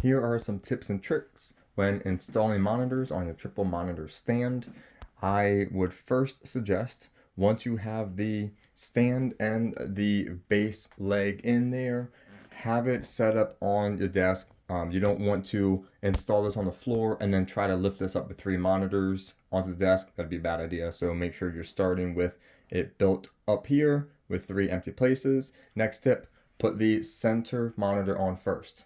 Here are some tips and tricks when installing monitors on your triple monitor stand. I would first suggest, once you have the stand and the base leg in there, have it set up on your desk. You don't want to install this on the floor and then try to lift this up with 3 monitors onto the desk. That'd be a bad idea. So make sure you're starting with it built up here with 3 empty places. Next tip, put the center monitor on first.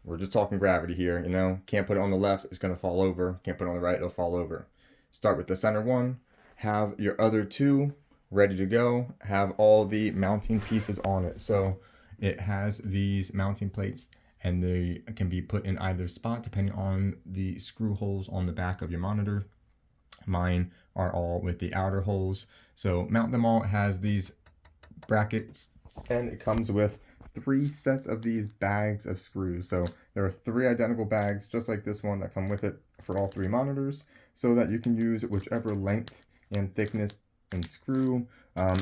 We're just talking gravity here, you know. Can't put it on the left, it's gonna fall over. Can't put it on the right, it'll fall over. Start with the center one, have your other 2 ready to go, have all the mounting pieces on it. So it has these mounting plates and they can be put in either spot depending on the screw holes on the back of your monitor. Mine are all with the outer holes. So mount them all. It has these brackets and it comes with 3 sets of these bags of screws. So there are 3 identical bags just like this one that come with it for all 3 monitors, so that you can use whichever length and thickness and screw.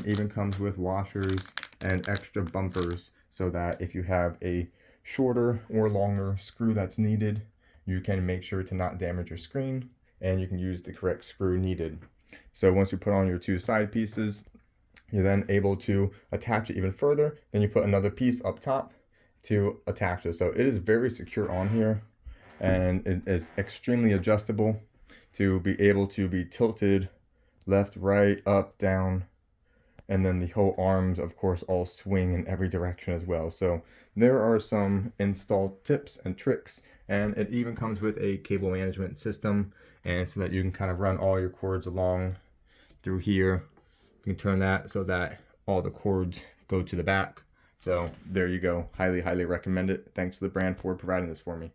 Even comes with washers and extra bumpers, so that if you have a shorter or longer screw that's needed, you can make sure to not damage your screen and you can use the correct screw needed. So once you put on your 2 side pieces, you're then able to attach it even further. Then you put another piece up top to attach it. So it is very secure on here and it is extremely adjustable to be able to be tilted left, right, up, down, and then the whole arms, of course, all swing in every direction as well. So there are some install tips and tricks, and it even comes with a cable management system, and so that you can kind of run all your cords along through here. You can turn that so that all the cords go to the back. So there you go. Highly recommend it. Thanks to the brand for providing this for me.